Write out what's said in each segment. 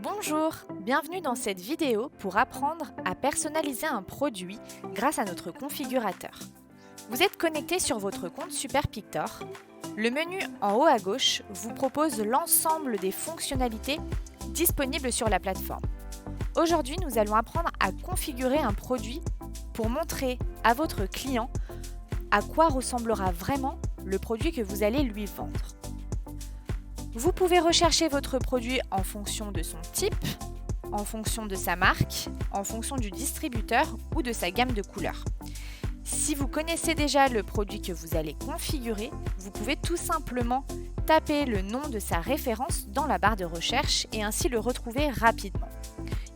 Bonjour, bienvenue dans cette vidéo pour apprendre à personnaliser un produit grâce à notre configurateur. Vous êtes connecté sur votre compte SuperPictor. Le menu en haut à gauche vous propose l'ensemble des fonctionnalités disponibles sur la plateforme. Aujourd'hui, nous allons apprendre à configurer un produit pour montrer à votre client à quoi ressemblera vraiment le produit que vous allez lui vendre. Vous pouvez rechercher votre produit en fonction de son type, en fonction de sa marque, en fonction du distributeur ou de sa gamme de couleurs. Si vous connaissez déjà le produit que vous allez configurer, vous pouvez tout simplement taper le nom de sa référence dans la barre de recherche et ainsi le retrouver rapidement.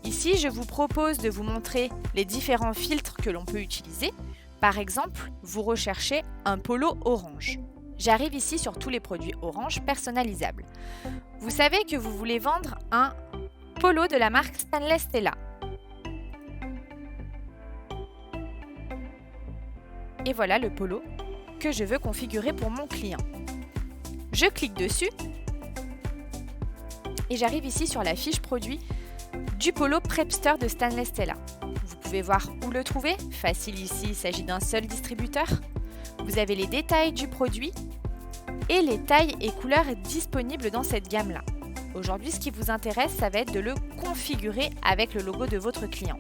Ici, je vous propose de vous montrer les différents filtres que l'on peut utiliser. Par exemple, vous recherchez un polo orange. J'arrive ici sur tous les produits orange personnalisables. Vous savez que vous voulez vendre un polo de la marque Stainless Stella. Et voilà le polo que je veux configurer pour mon client. Je clique dessus et j'arrive ici sur la fiche produit du polo Prepster de Stainless Stella. Vous pouvez voir où le trouver. Facile ici, il s'agit d'un seul distributeur. Vous avez les détails du produit et les tailles et couleurs disponibles dans cette gamme-là. Aujourd'hui, ce qui vous intéresse, ça va être de le configurer avec le logo de votre client.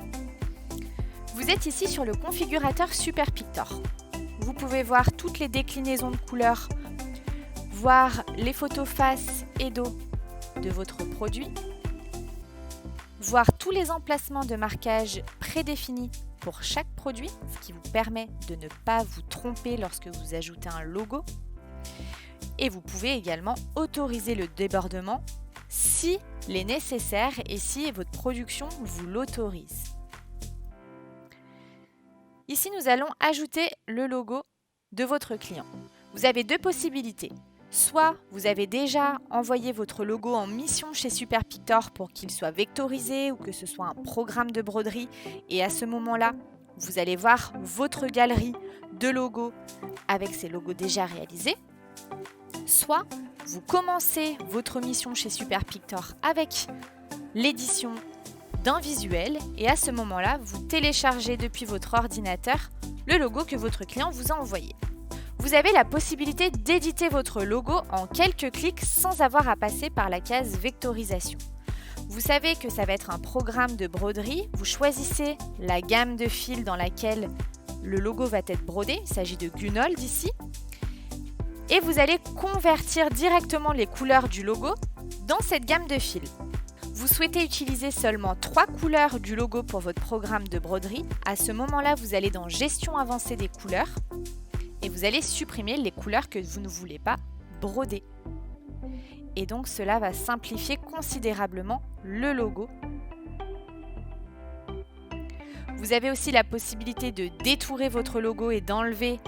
Vous êtes ici sur le configurateur SuperPictor. Vous pouvez voir toutes les déclinaisons de couleurs, voir les photos face et dos de votre produit, voir tous les emplacements de marquage prédéfinis pour chaque produit, ce qui vous permet de ne pas vous tromper lorsque vous ajoutez un logo. Et vous pouvez également autoriser le débordement s'il est nécessaire et si votre production vous l'autorise. Ici, nous allons ajouter le logo de votre client. Vous avez deux possibilités. Soit vous avez déjà envoyé votre logo en mission chez SuperPictor pour qu'il soit vectorisé ou que ce soit un programme de broderie et à ce moment-là, vous allez voir votre galerie de logos avec ces logos déjà réalisés. Soit vous commencez votre mission chez SuperPictor avec l'édition d'un visuel et à ce moment-là, vous téléchargez depuis votre ordinateur le logo que votre client vous a envoyé. Vous avez la possibilité d'éditer votre logo en quelques clics sans avoir à passer par la case vectorisation. Vous savez que ça va être un programme de broderie. Vous choisissez la gamme de fils dans laquelle le logo va être brodé. Il s'agit de Gunold ici. Et vous allez convertir directement les couleurs du logo dans cette gamme de fils. Vous souhaitez utiliser seulement 3 couleurs du logo pour votre programme de broderie. À ce moment-là, vous allez dans Gestion avancée des couleurs et vous allez supprimer les couleurs que vous ne voulez pas broder. Et donc, cela va simplifier considérablement le logo. Vous avez aussi la possibilité de détourer votre logo et d'enlever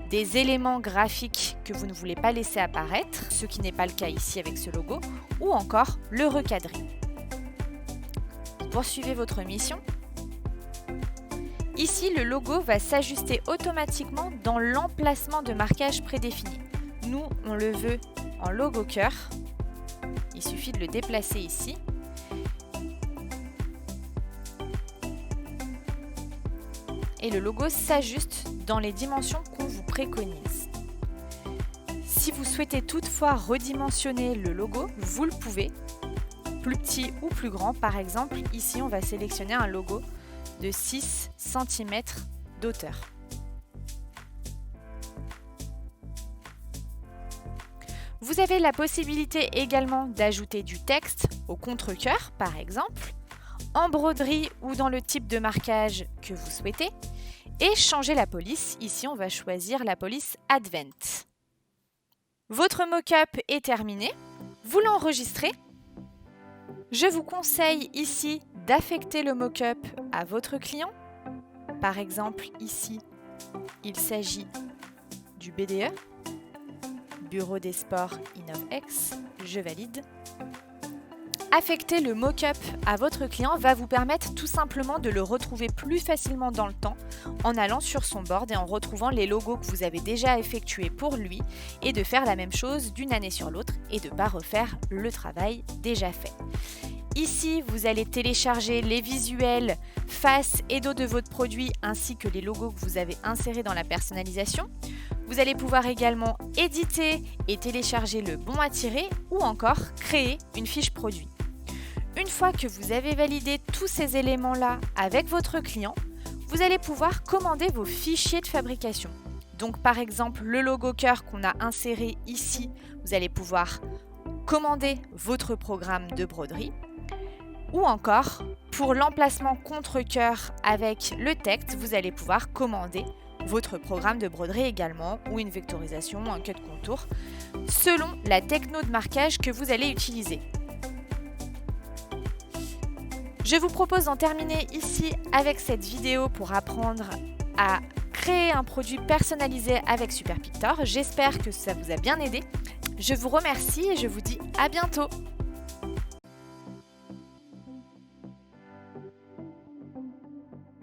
des éléments graphiques que vous ne voulez pas laisser apparaître, ce qui n'est pas le cas ici avec ce logo, ou encore le recadrer. Vous poursuivez votre mission. Ici, le logo va s'ajuster automatiquement dans l'emplacement de marquage prédéfini. Nous, on le veut en logo cœur. Il suffit de le déplacer ici. Et le logo s'ajuste dans les dimensions qu'on vous préconise. Si vous souhaitez toutefois redimensionner le logo, vous le pouvez, plus petit ou plus grand. Par exemple, ici, on va sélectionner un logo de 6 cm d'hauteur. Vous avez la possibilité également d'ajouter du texte au contre-cœur, par exemple, en broderie ou dans le type de marquage que vous souhaitez, et changer la police. Ici, on va choisir la police Advent. Votre mock-up est terminé. Vous l'enregistrez. Je vous conseille ici d'affecter le mock-up à votre client. Par exemple, ici, il s'agit du BDE, Bureau des Sports InnovX. Je valide. Affecter le mock-up à votre client va vous permettre tout simplement de le retrouver plus facilement dans le temps en allant sur son board et en retrouvant les logos que vous avez déjà effectués pour lui et de faire la même chose d'une année sur l'autre et de ne pas refaire le travail déjà fait. Ici, vous allez télécharger les visuels face et dos de votre produit ainsi que les logos que vous avez insérés dans la personnalisation. Vous allez pouvoir également éditer et télécharger le bon à tirer ou encore créer une fiche produit. Une fois que vous avez validé tous ces éléments-là avec votre client, vous allez pouvoir commander vos fichiers de fabrication. Donc par exemple, le logo cœur qu'on a inséré ici, vous allez pouvoir commander votre programme de broderie. Ou encore, pour l'emplacement contre-cœur avec le texte, vous allez pouvoir commander votre programme de broderie également, ou une vectorisation, un cut contour, selon la techno de marquage que vous allez utiliser. Je vous propose d'en terminer ici avec cette vidéo pour apprendre à créer un produit personnalisé avec Super Pictor. J'espère que ça vous a bien aidé. Je vous remercie et je vous dis à bientôt.